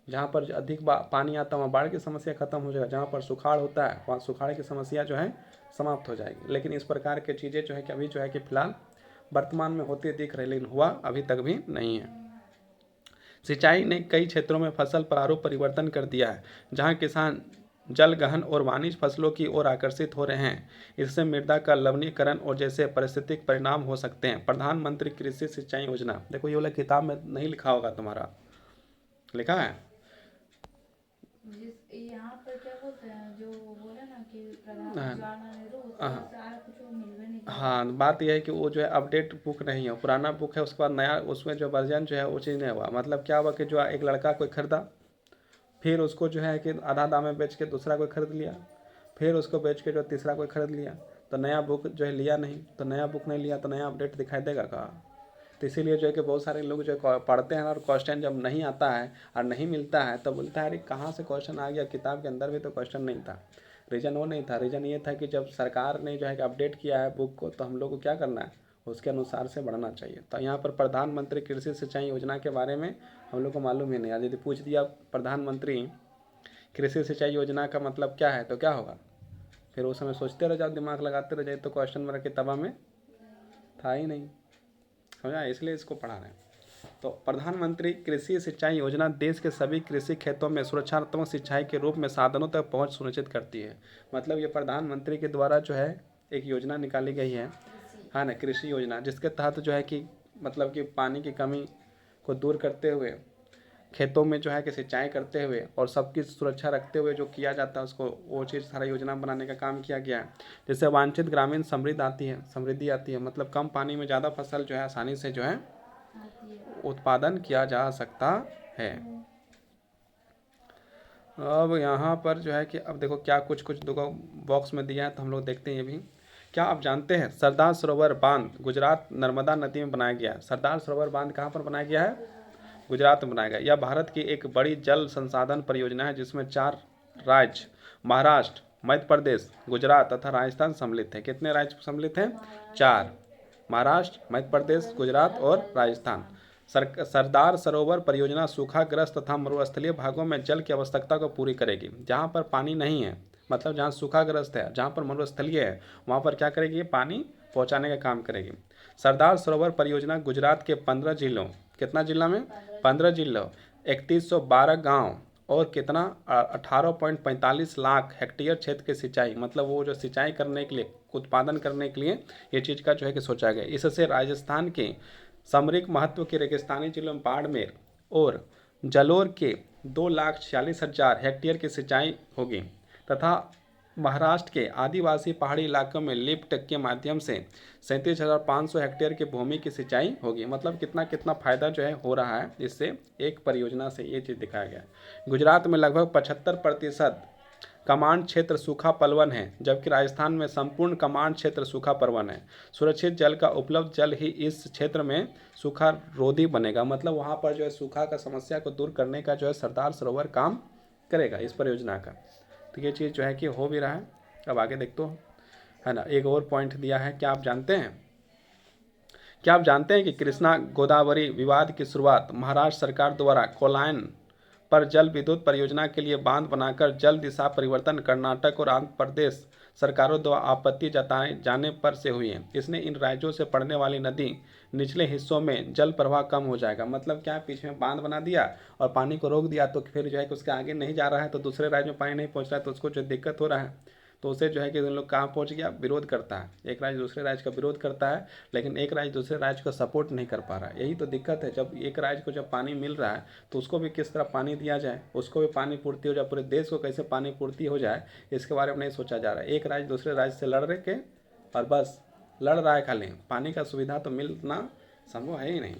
जहाँ पर अधिक पानी आता है वहाँ बाढ़ की समस्या खत्म हो जाएगा, जहाँ पर सुखाड़ होता है वहाँ सुखाड़ की समस्या जो है समाप्त हो जाएगी। लेकिन इस प्रकार की चीज़ें जो है कि अभी जो है कि फिलहाल वर्तमान में होते दिख रहे, लेकिन हुआ अभी तक भी नहीं है। सिंचाई ने कई क्षेत्रों में फसल प्रारूप परिवर्तन कर दिया है, जहाँ किसान जल गहन और वाणिज्य फसलों की ओर आकर्षित हो रहे हैं। इससे मृदा का लवणीकरण और जैसे पारिस्थितिक परिणाम हो सकते हैं। प्रधानमंत्री कृषि सिंचाई योजना, देखो ये वाला किताब में नहीं लिखा होगा, तुम्हारा लिखा है यहाँ पर क्या बोलते हैं जो बोले ना कि प्रधान हाँ। जवाहरलाल नेहरू, उससे हाँ। सारा कुछ वो मिलवे नहीं कर हाँ, बात यह है कि वो जो है अपडेट बुक नहीं है, पुराना बुक है, उसके बाद नया उसमें जो वर्जन जो है वो चीज़ नहीं हुआ। मतलब क्या हुआ कि जो एक लड़का कोई खरीदा, फिर उसको जो है कि आधा दाम में बेच के दूसरा कोई खरीद लिया, फिर उसको बेच के जो तीसरा कोई खरीद लिया, तो नया बुक जो है लिया नहीं, तो नया बुक नहीं लिया तो नया अपडेट दिखाई देगा कहाँ। तो इसीलिए जो है कि बहुत सारे लोग जो है पढ़ते हैं और क्वेश्चन जब नहीं आता है और नहीं मिलता है तो बोलता है अरे कहाँ से क्वेश्चन आ गया, किताब के अंदर भी तो क्वेश्चन नहीं था। रीज़न वो नहीं था, रीज़न ये था कि जब सरकार ने जो है कि अपडेट किया है बुक को, तो हम लोग को क्या करना है, उसके अनुसार से बढ़ना चाहिए। तो यहाँ पर प्रधानमंत्री कृषि सिंचाई योजना के बारे में हम लोग को मालूम ही नहीं। आज यदि पूछ दिया प्रधानमंत्री कृषि सिंचाई योजना का मतलब क्या है तो क्या होगा, फिर उस समय सोचते रह जाओ, दिमाग लगाते रह जाए, तो क्वेश्चन मेरा किताबा में था ही नहीं, समझा, इसलिए इसको पढ़ा रहे हैं। तो प्रधानमंत्री कृषि सिंचाई योजना देश के सभी कृषि खेतों में सुरक्षात्मक सिंचाई के रूप में साधनों तक पहुंच सुनिश्चित करती है। मतलब ये प्रधानमंत्री के द्वारा जो है एक योजना निकाली गई है, हाँ ना, कृषि योजना, जिसके तहत जो है कि मतलब कि पानी की कमी को दूर करते हुए खेतों में जो है कि सिंचाई करते हुए और सबकी सुरक्षा रखते हुए जो किया जाता है उसको, वो चीज़ सारा योजना बनाने का काम किया गया है। जिससे वांछित ग्रामीण समृद्धि आती है। मतलब कम पानी में ज़्यादा फसल जो है आसानी से जो है आती है। उत्पादन किया जा सकता है। अब यहाँ पर जो है कि अब देखो क्या कुछ कुछ देखो बॉक्स में दिया है, तो हम लोग देखते हैं ये भी। क्या आप जानते हैं सरदार सरोवर बांध गुजरात नर्मदा नदी में बनाया गया है। सरदार सरोवर बांध कहाँ पर बनाया गया है, गुजरात में बनाया गया। यह भारत की एक बड़ी जल संसाधन परियोजना है जिसमें 4 राज्य महाराष्ट्र, मध्य प्रदेश, गुजरात तथा राजस्थान सम्मिलित हैं। कितने राज्य सम्मिलित हैं, 4, महाराष्ट्र, मध्य प्रदेश, गुजरात और राजस्थान। सरदार सरोवर परियोजना सूखाग्रस्त तथा मरुस्थलीय भागों में जल की आवश्यकता को पूरी करेगी। जहाँ पर पानी नहीं है, मतलब जहाँ सूखाग्रस्त है, जहाँ पर मरुस्थलीय है, वहाँ पर क्या करेगी, ये पानी पहुँचाने का काम करेगी। सरदार सरोवर परियोजना गुजरात के 15 जिलों, कितना जिला में, 15 जिलों, 3112 गांव और कितना 18.45 लाख हेक्टेयर क्षेत्र की सिंचाई, मतलब वो जो सिंचाई करने के लिए, उत्पादन करने के लिए ये चीज़ का जो है कि सोचा गया। इससे राजस्थान के सामरिक महत्व के रेगिस्तानी जिलों में बाड़मेर और जलोर के 2,46,000 हेक्टेयर की सिंचाई होगी तथा महाराष्ट्र के आदिवासी पहाड़ी इलाकों में लिफ्ट के माध्यम से 37,500 हेक्टेयर की भूमि की सिंचाई होगी। मतलब कितना कितना फायदा जो है हो रहा है इससे, एक परियोजना से ये चीज़ दिखाया गया है। गुजरात में लगभग 75% कमांड क्षेत्र सूखा पलवन है, जबकि राजस्थान में संपूर्ण कमांड क्षेत्र सूखा पलवन है। सुरक्षित जल का उपलब्ध जल ही इस क्षेत्र में सूखा रोधी बनेगा। मतलब वहाँ पर जो है सूखा का समस्या को दूर करने का जो है सरदार सरोवर काम करेगा इस परियोजना का। तो ये चीज़ जो है कि हो भी रहा है। अब आगे देखते हो, है ना, एक और पॉइंट दिया है। क्या आप जानते हैं कि कृष्णा गोदावरी विवाद की शुरुआत महाराष्ट्र सरकार द्वारा कोलायन पर जल विद्युत परियोजना के लिए बांध बनाकर जल दिशा परिवर्तन कर्नाटक और आंध्र प्रदेश सरकारों द्वारा आपत्ति जताए जाने पर से हुई है। इसने इन राज्यों से पड़ने वाली नदी निचले हिस्सों में जल प्रवाह कम हो जाएगा। मतलब क्या, पीछे में बांध बना दिया और पानी को रोक दिया, तो फिर जो है कि उसके आगे नहीं जा रहा है, तो दूसरे राज्य में पानी नहीं पहुंच रहा है, तो उसको जो दिक्कत हो रहा है, तो उसे जो है कि उन लोग कहाँ पहुंच गया, विरोध करता है। एक राज्य दूसरे राज्य का विरोध करता है, लेकिन एक राज्य दूसरे राज्य को सपोर्ट नहीं कर पा रहा है। यही तो दिक्कत है। जब एक राज्य को जब पानी मिल रहा है तो उसको भी किस तरह पानी दिया जाए, उसको भी पानी पूर्ति हो जाए, पूरे देश को कैसे पानी पूर्ति हो जाए, इसके बारे में नहीं सोचा जा रहा है। एक राज्य दूसरे राज्य से लड़ रहे के और बस लड़ रहा है, खाली पानी का सुविधा तो मिलना संभव है ही नहीं।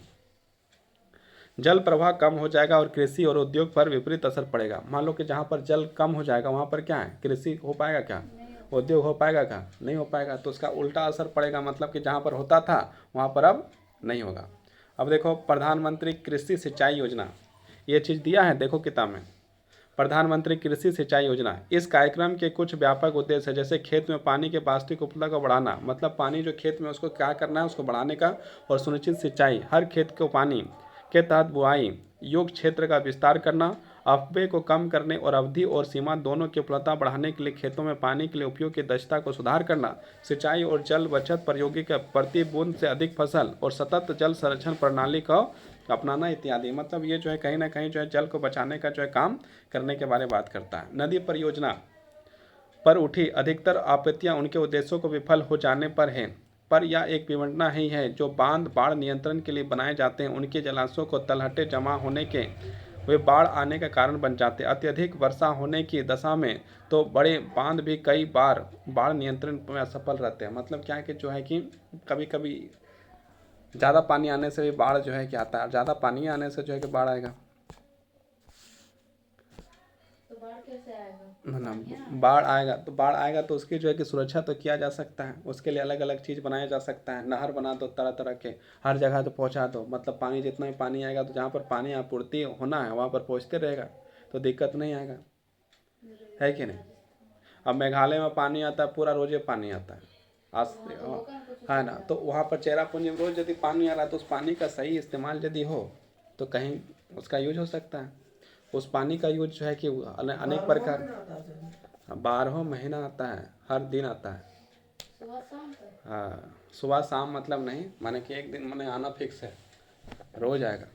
जल प्रवाह कम हो जाएगा और कृषि और उद्योग पर विपरीत असर पड़ेगा। मान लो कि जहाँ पर जल कम हो जाएगा वहाँ पर क्या है, कृषि हो पाएगा क्या, उद्योग हो पाएगा क्या, नहीं हो पाएगा। तो उसका उल्टा असर पड़ेगा, मतलब कि जहाँ पर होता था वहाँ पर अब नहीं होगा। अब देखो प्रधानमंत्री कृषि सिंचाई योजना, ये चीज़ दिया है, देखो किताब में। प्रधानमंत्री कृषि सिंचाई योजना, इस कार्यक्रम के कुछ व्यापक उद्देश्य है, जैसे खेत में पानी के वास्तविक उपलब्धता को बढ़ाना, मतलब पानी जो खेत में उसको क्या करना है उसको बढ़ाने का, और सुनिश्चित सिंचाई, हर खेत को पानी के तहत बुआई योग्य क्षेत्र का विस्तार करना, अपव्यय को कम करने और अवधि और सीमा दोनों की उपलब्धता बढ़ाने के लिए खेतों में पानी के लिए उपयोग की दक्षता को सुधार करना, सिंचाई और जल बचत प्रयोगी का प्रति बूंद से अधिक फसल और सतत जल संरक्षण प्रणाली का अपनाना इत्यादि। मतलब ये जो है कहीं ना कहीं जो है जल को बचाने का जो है काम करने के बारे में बात करता है। नदी परियोजना पर उठी अधिकतर आपत्तियां उनके उद्देश्यों को विफल हो जाने पर है, पर यह एक विडंबना ही है जो बांध बाढ़ नियंत्रण के लिए बनाए जाते हैं उनके जलाशयों को तलहटे जमा होने के वे बाढ़ आने का कारण बन जाते हैं। अत्यधिक वर्षा होने की दशा में तो बड़े बांध भी कई बार बाढ़ नियंत्रण में असफल रहते हैं। मतलब क्या है कि जो है कि कभी कभी ज़्यादा पानी आने से भी बाढ़ जो है कि आता है, ज़्यादा पानी आने से जो है कि बाढ़ आएगा। तो बाढ़ कैसे आएगा? ना बाढ़ आएगा तो उसकी जो है कि सुरक्षा तो किया जा सकता है, उसके लिए अलग अलग चीज़ बनाया जा सकता है, नहर बना दो तरह तरह के, हर जगह तो पहुंचा दो, मतलब पानी जितना भी पानी आएगा तो जहाँ पर पानी आपूर्ति होना है वहाँ पर पहुँचते रहेगा तो दिक्कत नहीं आएगा, है कि नहीं। अब मेघालय में पानी आता है, पूरा रोजे पानी आता है आज है ना, तो वहाँ पर चेरापूंजी में रोज यदि पानी आ रहा है तो उस पानी का सही इस्तेमाल यदि हो तो कहीं उसका यूज हो सकता है। उस पानी का यूज जो है कि अनेक प्रकार 12 महीना आता है, हर दिन आता है। सुबह शाम तक? हाँ, सुबह शाम मतलब नहीं, माने कि एक दिन मैंने आना फिक्स है, रोज आएगा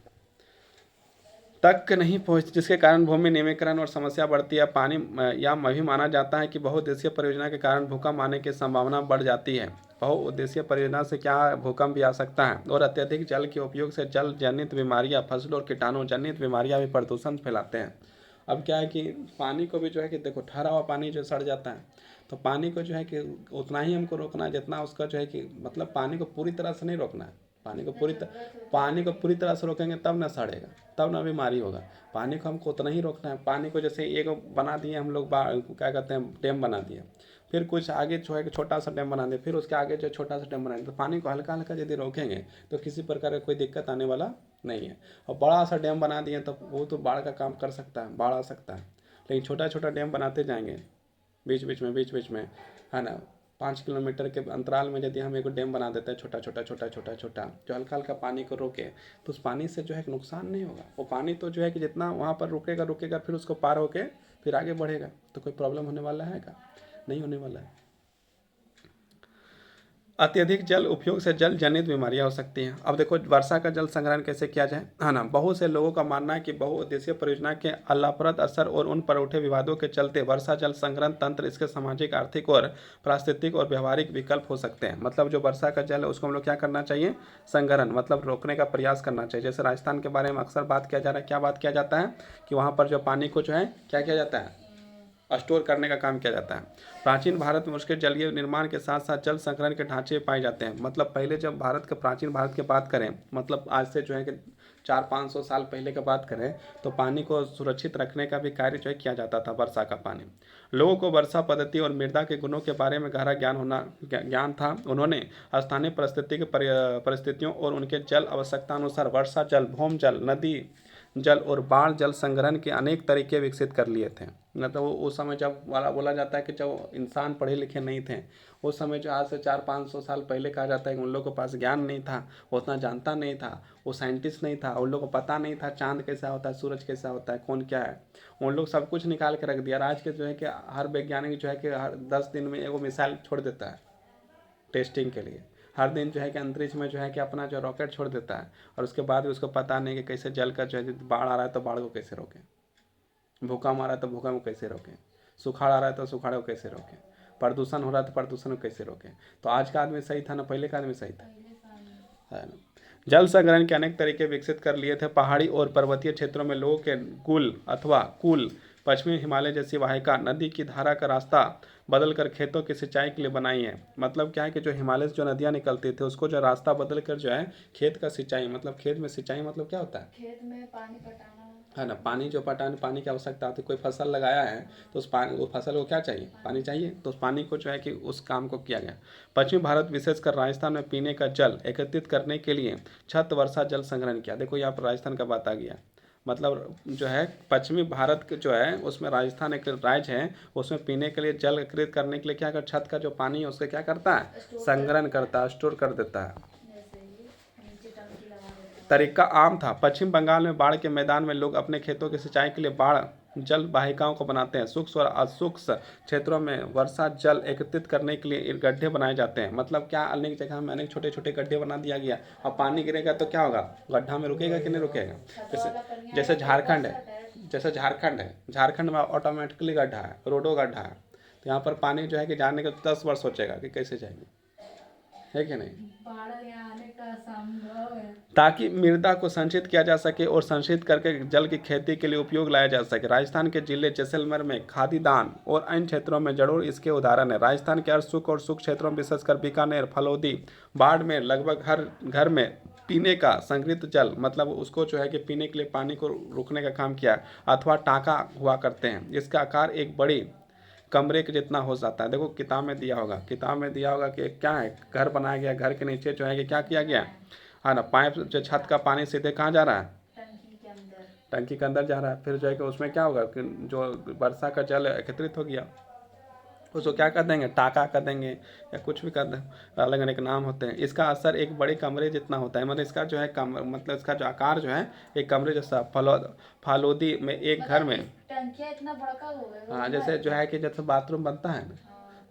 तक नहीं पहुँच, जिसके कारण भूमि नियमीकरण और समस्या बढ़ती है। पानी या भी माना जाता है कि बहुउद्देशीय परियोजना के कारण भूकंप आने की संभावना बढ़ जाती है। बहुउद्देशीय परियोजना से क्या भूकंप भी आ सकता है, और अत्यधिक जल के उपयोग से जल जनित बीमारियां, फसलों और कीटाणु जनित बीमारियां भी प्रदूषण फैलाते हैं। अब क्या है कि पानी को भी जो है कि देखो ठहरा हुआ पानी जो सड़ जाता है, तो पानी को जो है कि उतना ही हमको रोकना है जितना उसका जो है कि मतलब पानी को पूरी तरह से नहीं रोकना है। पानी को पूरी तरह से रोकेंगे तब ना सड़ेगा, तब ना बीमारी होगा। पानी को हमको उतना ही रोकना है। पानी को जैसे एक बना दिए हम लोग, क्या कहते हैं, डैम बना दिए, फिर कुछ आगे जो है कि छोटा सा डैम बना दिए, फिर उसके आगे जो छोटा सा डैम बना दिए, तो पानी को हल्का हल्का यदि रोकेंगे तो किसी प्रकार का कोई दिक्कत आने वाला नहीं है। और बड़ा सा डैम बना दिए तो वो तो बाढ़ का काम कर सकता है, बाढ़ आ सकता है। लेकिन छोटा छोटा डैम बनाते जाएंगे बीच बीच में, है ना, 5 किलोमीटर के अंतराल में यदि हम एक डैम बना देते हैं छोटा छोटा जो हल्का हल्का पानी को रोके, तो उस पानी से जो है कि नुकसान नहीं होगा। वो पानी तो जो है कि जितना वहाँ पर रुकेगा फिर उसको पार होके फिर आगे बढ़ेगा, तो कोई प्रॉब्लम होने वाला है क्या? नहीं होने वाला है। अत्यधिक जल उपयोग से जल जनित बीमारियां हो सकती हैं। अब देखो वर्षा का जल संग्रहण कैसे किया जाए, है ना। बहुत से लोगों का मानना है कि बहुउद्देशीय परियोजना के अलाभप्रद असर और उन पर उठे विवादों के चलते वर्षा जल संग्रहण तंत्र इसके सामाजिक, आर्थिक और पारिस्थितिक और व्यवहारिक विकल्प हो सकते हैं। मतलब जो वर्षा का जल है उसको हम लोग क्या करना चाहिए, संग्रहण, मतलब रोकने का प्रयास करना चाहिए। जैसे राजस्थान के बारे में अक्सर बात किया जा रहा है, क्या बात किया जाता है कि वहाँ पर जो पानी को जो है क्या किया जाता है, स्टोर करने का काम किया जाता है। प्राचीन भारत में उसके जलीय निर्माण के साथ साथ जल संग्रहण के ढांचे पाए जाते हैं। मतलब पहले जब प्राचीन भारत की बात करें, मतलब आज से जो है कि 400-500 साल पहले की बात करें, तो पानी को सुरक्षित रखने का भी कार्य जो है किया जाता था। वर्षा का पानी, लोगों को वर्षा पद्धति और मृदा के गुणों के बारे में गहरा ज्ञान था। उन्होंने स्थानीय परिस्थितियों और उनके जल आवश्यकता अनुसार वर्षा जल, भौम जल, नदी जल और बाढ़ जल संग्रहण के अनेक तरीके विकसित कर लिए थे। न तो उस समय जब वाला बोला जाता है कि जब इंसान पढ़े लिखे नहीं थे, उस समय जो आज से 400-500 साल पहले कहा जाता है कि उन लोगों के पास ज्ञान नहीं था, वो उतना जानता नहीं था, वो साइंटिस्ट नहीं था, उन लोगों को पता नहीं था चांद कैसा होता है, सूरज कैसा होता है, कौन क्या है। उन लोग सब कुछ निकाल के रख दिया। आज के जो है कि हर वैज्ञानिक जो है कि हर 10 दिन में एगो मिसाइल छोड़ देता है टेस्टिंग के लिए। हर दिन जो है कि अंतरिक्ष में जो है कि अपना जो रॉकेट छोड़ देता है, और उसके बाद भी उसको पता नहीं कि कैसे जल का जो है, बाढ़ आ रहा है तो बाढ़ को कैसे रोकें, भूकंप आ रहा है तो भूकंप को कैसे रोकें, सुखाड़ आ रहा है तो सुखाड़ को कैसे रोकें, प्रदूषण हो रहा है तो प्रदूषण को कैसे रोकें। तो आज का आदमी सही था ना पहले का आदमी सही था, है ना। जल संग्रहण के अनेक तरीके विकसित कर लिए थे। पहाड़ी और पर्वतीय क्षेत्रों में लोगों के कुल पश्चिमी हिमालय जैसी वाहिका नदी की धारा का रास्ता बदलकर खेतों की सिंचाई के लिए बनाई है। मतलब क्या है कि जो हिमालय से जो नदियाँ निकलती थी उसको जो रास्ता बदल कर जो है खेत का सिंचाई, मतलब खेत में सिंचाई मतलब क्या होता है, खेत में पानी पटाना, है ना। पानी जो पटाने, पानी की आवश्यकता होती है। कोई फसल लगाया है तो उस फसल को क्या चाहिए, पानी चाहिए, तो उस पानी को जो है कि उस काम को किया गया। पश्चिमी भारत विशेषकर राजस्थान में पीने का जल एकत्रित करने के लिए छत वर्षा जल संग्रहण किया। देखो यहाँ पर राजस्थान का बात आ गया। मतलब जो है पश्चिमी भारत के जो है उसमें राजस्थान एक राज्य है, उसमें पीने के लिए जल एकत्रित करने के लिए क्या कर, छत का जो पानी है उसका क्या करता है, संग्रहण करता है, स्टोर कर देता है। जैसे ये नीचे टंकी लगा देता है। तरीका आम था। पश्चिम बंगाल में बाढ़ के मैदान में लोग अपने खेतों की सिंचाई के लिए बाढ़ जल वाहिकाओं को बनाते हैं। सूक्ष्म और असूक्ष्म क्षेत्रों में वर्षा जल एकत्रित करने के लिए गड्ढे बनाए जाते हैं। मतलब क्या, अनेक जगह में अनेक छोटे छोटे गड्ढे बना दिया गया, और पानी गिरेगा तो क्या होगा, गड्ढा में रुकेगा कि नहीं रुकेगा। जैसे जैसे झारखंड है, जैसे झारखंड है, झारखंड में ऑटोमेटिकली गड्ढा है, रोडो गड्ढा है, तो यहाँ पर पानी जो है कि जाने के 10 वर्ष सोचेगा कि कैसे जाएंगे, है कि नहीं। बाढ़ यहाँ आने का संभव है। ताकि मृदा को संचित किया जा सके और संचित करके जल की खेती के लिए उपयोग लाया जा सके। राजस्थान के जिले जैसलमेर में खादीदान और अन्य क्षेत्रों में जरूर इसके उदाहरण है। राजस्थान के अर्शुक और सुख क्षेत्रों में विशेषकर बीकानेर, फलौदी, बाढ़ में लगभग हर घर में पीने का संग्रहित जल, मतलब उसको जो है कि पीने के लिए पानी को रोकने का काम किया, अथवा टाँका हुआ करते हैं। इसका आकार एक बड़ी कमरे के जितना हो जाता है। देखो किताब में दिया होगा, किताब में दिया होगा कि क्या है, घर बनाया गया, घर के नीचे जो है कि क्या किया गया है ना, पाइप जो छत का पानी सीधे कहाँ जा रहा है, टंकी के अंदर। टंकी के अंदर जा रहा है। फिर जो है कि उसमें क्या होगा कि जो वर्षा का जल एकत्रित हो गया उसको क्या कर देंगे, टाका कर देंगे या कुछ भी कर दें, अलग अलग नाम होते हैं। इसका असर एक बड़े कमरे जितना होता है, मतलब इसका जो है मतलब इसका जो आकार जो है एक कमरे जैसा। फालोदी में एक घर में, टंकिया इतना बड़का हो गया। हाँ जैसे जो है कि जैसे बाथरूम बनता है ना,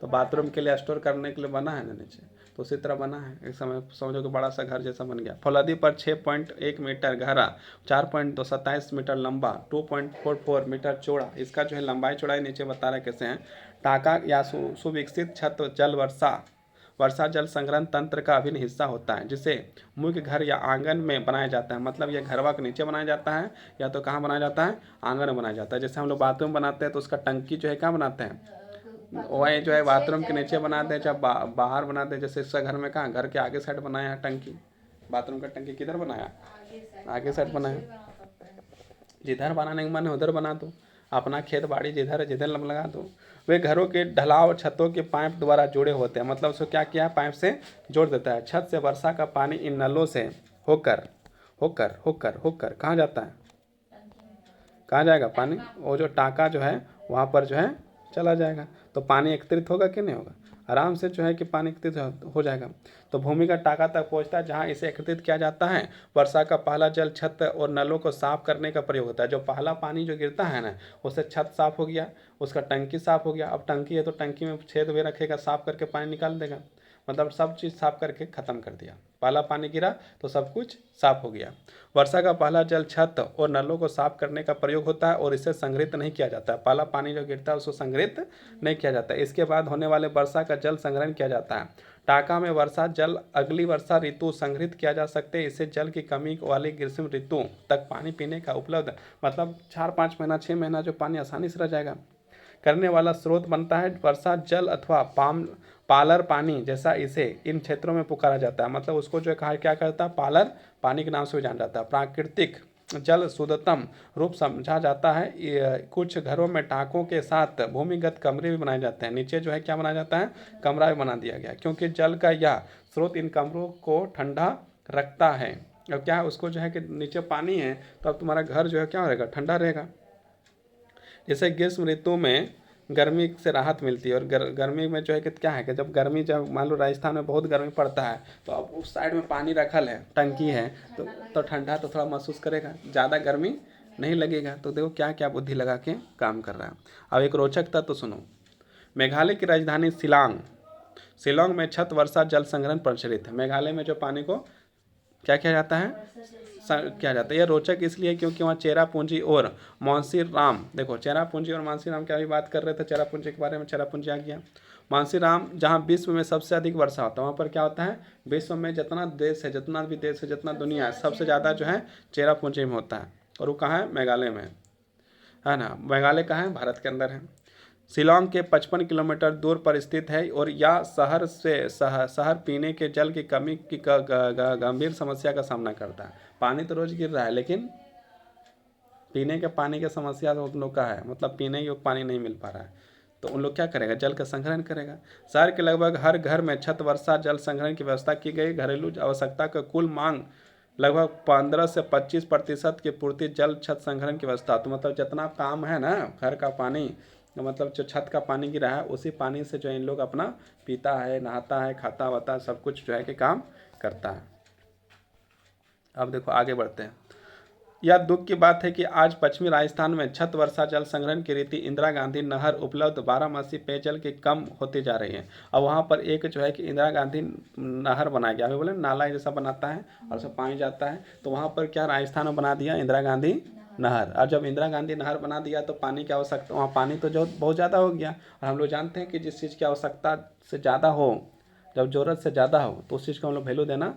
तो बाथरूम के लिए स्टोर करने के लिए बना है ना नीचे, तो उसी तरह बना है। एक समय समझो कि बड़ा सा घर जैसा बन गया। फौलादी पर 6.1 मीटर गहरा, 4.27 मीटर लंबा, 2.44 मीटर चौड़ा, इसका जो है लंबाई चौड़ाई नीचे बता रहा है कैसे हैं। टाका या सुविकसित छत जल वर्षा जल संग्रहण तंत्र का अभिन्न हिस्सा होता है, जिसे मुख्य घर या आंगन में बनाया जाता है। मतलब ये घरवा के नीचे बनाया जाता है या तो कहाँ बनाया जाता है, आंगन में बनाया जाता है। जैसे हम लोग बाथरूम बनाते हैं तो उसका टंकी जो है कहाँ बनाते हैं, वही जो है बाथरूम के नीचे बनाते हैं, चाहे बाहर बनाते हैं। जैसे इसका घर में कहाँ, घर के आगे साइड बनाया है टंकी, बाथरूम का टंकी किधर बनाया, आगे साइड बनाया। जिधर बनाने के मन है उधर बना दो, अपना खेत बाड़ी जिधर है जिधर लगा दो। वे घरों के ढलाव छतों के पाइप द्वारा जुड़े होते हैं। मतलब उसको क्या किया, पाइप से जोड़ देता है। छत से वर्षा का पानी इन नलों से होकर होकर होकर होकर कहाँ जाता है, कहाँ जाएगा पानी, वो जो टाका जो है वहाँ पर जो है चला जाएगा, तो पानी एकत्रित होगा कि नहीं होगा, आराम से जो है कि पानी एकत्रित हो जाएगा। तो भूमि का टाका तक पहुंचता है जहां इसे एकत्रित किया जाता है। वर्षा का पहला जल छत और नलों को साफ करने का प्रयोग होता है। जो पहला पानी जो गिरता है ना, उससे छत साफ हो गया, उसका टंकी साफ हो गया। अब टंकी है तो टंकी में छेद हुए रखेगा, साफ करके पानी निकाल देगा। मतलब सब चीज़ साफ करके ख़त्म कर दिया। पहला पानी गिरा तो सब कुछ साफ हो गया। वर्षा का पहला जल छत और नलों को साफ करने का प्रयोग होता है और इसे संग्रहित नहीं किया जाता है। पहला पानी जो गिरता है उसको संग्रहित नहीं किया जाता है। इसके बाद होने वाले वर्षा का जल संग्रहण किया जाता है। टाका में वर्षा जल अगली वर्षा ऋतु संग्रहित किया जा सकते हैं। इससे जल की कमी वाली ग्रीष्म ऋतु तक पानी पीने का उपलब्ध, मतलब 4-5 महीना 6 महीना जो पानी आसानी से रह जाएगा, करने वाला स्रोत बनता है। वर्षा जल अथवा पालर पानी जैसा इसे इन क्षेत्रों में पुकारा जाता है। मतलब उसको जो कहा क्या करता है, पालर पानी के नाम से भी जाना जाता है। प्राकृतिक जल शुद्धतम रूप समझा जाता है। कुछ घरों में टाँकों के साथ भूमिगत कमरे भी बनाए जाते हैं। नीचे जो है क्या बनाया जाता है, कमरा भी बना दिया गया, क्योंकि जल का यह स्रोत इन कमरों को ठंडा रखता है। अब क्या है, उसको जो है कि नीचे पानी है तो अब तुम्हारा घर जो है क्या रहेगा, ठंडा रहेगा। जैसे ग्रीष्म ऋतु में गर्मी से राहत मिलती है, और गर्मी में जो है कि क्या है कि जब गर्मी, जब मान लो राजस्थान में बहुत गर्मी पड़ता है तो अब उस साइड में पानी रखल है, टंकी है, तो ठंडा तो थोड़ा महसूस करेगा, ज़्यादा गर्मी नहीं लगेगा। तो देखो क्या क्या बुद्धि लगा के काम कर रहा है। अब एक रोचक तत्व तो सुनो। मेघालय की राजधानी शिलोंग में छत वर्षा जल संग्रहण प्रचलित है। मेघालय में जो पानी को क्या किया जाता है, किया जाता है। यह रोचक इसलिए क्योंकि वहाँ चेरापूंजी और मानसीराम, देखो चेरापूंजी और मानसीराम की अभी बात कर रहे थे, चेरापूंजी के बारे में, चेरापूंजी आ गया। मानसीराम जहाँ विश्व में सबसे अधिक वर्षा होता है, वहाँ पर क्या होता है, विश्व में जितना देश है, जितना भी देश है, जितना दुनिया है, सबसे ज़्यादा जो है चेरापूंजी में होता है, और वो कहाँ है, मेघालय में है ना। मेघालय कहाँ है, भारत के अंदर है। शिलोंग के 55 किलोमीटर दूर पर स्थित है, और यह शहर पीने के जल की कमी की गंभीर समस्या का सामना करता है। पानी तो रोज गिर रहा है, लेकिन पीने के पानी की समस्या तो उन लोग का है, मतलब पीने योग्य पानी नहीं मिल पा रहा है। तो उन लोग क्या करेगा, जल का संग्रहण करेगा। शहर के लगभग हर घर में छत वर्षा जल संग्रहण की व्यवस्था की गई। घरेलू आवश्यकता का कुल मांग लगभग 15 से 25% की पूर्ति जल छत संग्रहण की व्यवस्था। तो मतलब जितना काम है ना घर का पानी, तो मतलब जो छत का पानी गिरा है उसी पानी से जो इन लोग अपना पीता है, नहाता है, खाता वाता सब कुछ जो है कि काम करता है। अब देखो आगे बढ़ते हैं। यह दुख की बात है कि आज पश्चिमी राजस्थान में छत वर्षा जल संग्रहण की रीति इंदिरा गांधी नहर उपलब्ध 12 मासी पेयजल की कम होती जा रही है। अब वहाँ पर एक जो है कि इंदिरा गांधी नहर बनाया गया, अभी बोले नाला जैसा बनाता है और उसमें पानी जाता है, तो वहाँ पर क्या राजस्थान में बना दिया इंदिरा गांधी नहर। और जब इंदिरा गांधी नहर बना दिया तो पानी की आवश्यकता, वहाँ पानी तो जो बहुत ज़्यादा हो गया। और हम लोग जानते हैं कि जिस चीज़ की आवश्यकता से ज़्यादा हो, जब ज़रूरत से ज़्यादा हो तो उस चीज़ को हम लोग वैल्यू देना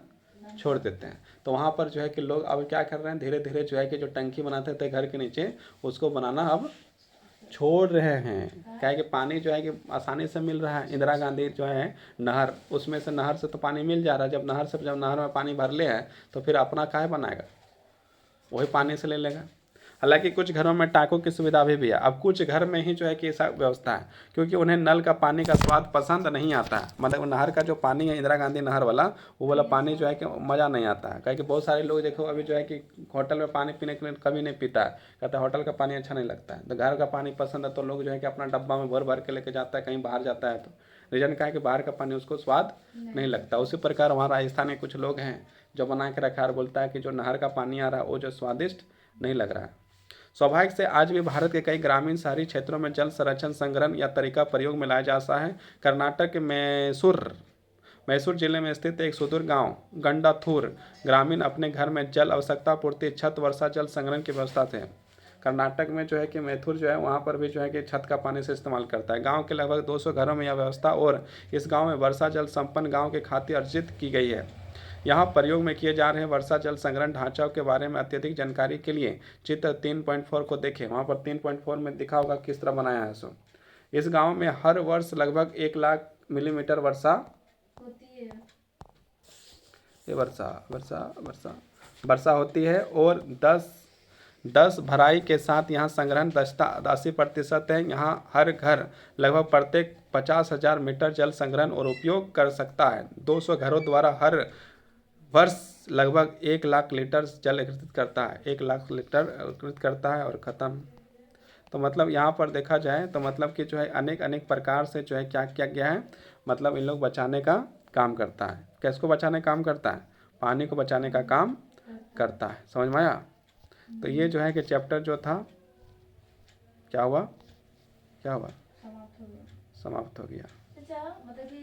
छोड़ देते हैं। तो वहाँ पर जो है कि लोग अब क्या कर रहे हैं, धीरे धीरे जो है कि जो टंकी बनाते थे घर के नीचे उसको बनाना अब छोड़ रहे हैं। क्या है कि पानी जो है कि आसानी से मिल रहा है। इंदिरा गांधी जो है नहर, उसमें से नहर से तो पानी मिल जा रहा है। जब नहर में पानी भर ले है तो फिर अपना काहे बनाएगा, वही पानी से ले लेगा। हालांकि कुछ घरों में टाँकों की सुविधा भी है। अब कुछ घर में ही जो है कि ऐसा व्यवस्था है, क्योंकि उन्हें नल का पानी का स्वाद पसंद नहीं आता है। मतलब नहर का जो पानी है इंदिरा गांधी नहर वाला, वो वाला पानी जो है कि मज़ा नहीं आता है। क्योंकि बहुत सारे लोग देखो अभी जो है कि होटल में पानी पीने के लिए कभी नहीं पीता है, कहता है होटल का पानी अच्छा नहीं लगता है। तो घर का पानी पसंद है तो लोग जो है कि अपना डब्बा में भर भर के लेके जाता है, कहीं बाहर जाता है तो रीजन क्या है कि बाहर का पानी उसको स्वाद नहीं लगता। उसी प्रकार वहाँ राजस्थान में कुछ लोग हैं जो बना के रखा है और बोलता है कि जो नहर का पानी आ रहा है वो जो स्वादिष्ट नहीं लग रहा है। सौभाग्य से आज भी भारत के कई ग्रामीण शहरी क्षेत्रों में जल संरक्षण संग्रहण या तरीका प्रयोग में लाया जा रहा है। कर्नाटक के मैसूर जिले में स्थित एक सुदूर गांव गंडाथूर ग्रामीण अपने घर में जल आवश्यकता पूर्ति छत वर्षा जल संग्रहण की व्यवस्था थे। कर्नाटक में जो है कि मैथुर जो है वहाँ पर भी जो है कि छत का पानी से इस्तेमाल करता है। गांव के लगभग 200 घरों में यह व्यवस्था और इस गांव में वर्षा जल संपन्न गांव के खातिर अर्जित की गई है। यहाँ प्रयोग में किए जा रहे वर्षा जल संग्रहण ढांचाओं के बारे में अत्यधिक जानकारी के लिए चित्र 3.4 को देखें। वहाँ पर 3.4 में दिखा होगा किस तरह बनाया है। सो इस गांव में हर वर्ष लगभग 1 लाख मिलीमीटर वर्षा होती है। ये वर्षा होती है और 10 भराई के साथ यहाँ संग्रहण दक्षता 80% है। यहाँ हर घर लगभग प्रत्येक 50,000 मीटर जल संग्रहण और उपयोग कर सकता है। 200 घरों द्वारा हर वर्ष लगभग 1 लाख लीटर जल एकत्रित करता है। 1 लाख लीटर एकत्रित करता है और ख़त्म। तो मतलब यहाँ पर देखा जाए तो मतलब कि जो है अनेक अनेक प्रकार से जो है क्या किया गया है, मतलब इन लोग बचाने का काम करता है। किसको बचाने का काम करता है, पानी को बचाने का काम करता है। समझ में आया। तो ये जो है कि चैप्टर जो था क्या हुआ समाप्त हो गया। समाप्त हो गया। अच्छा मतलब कि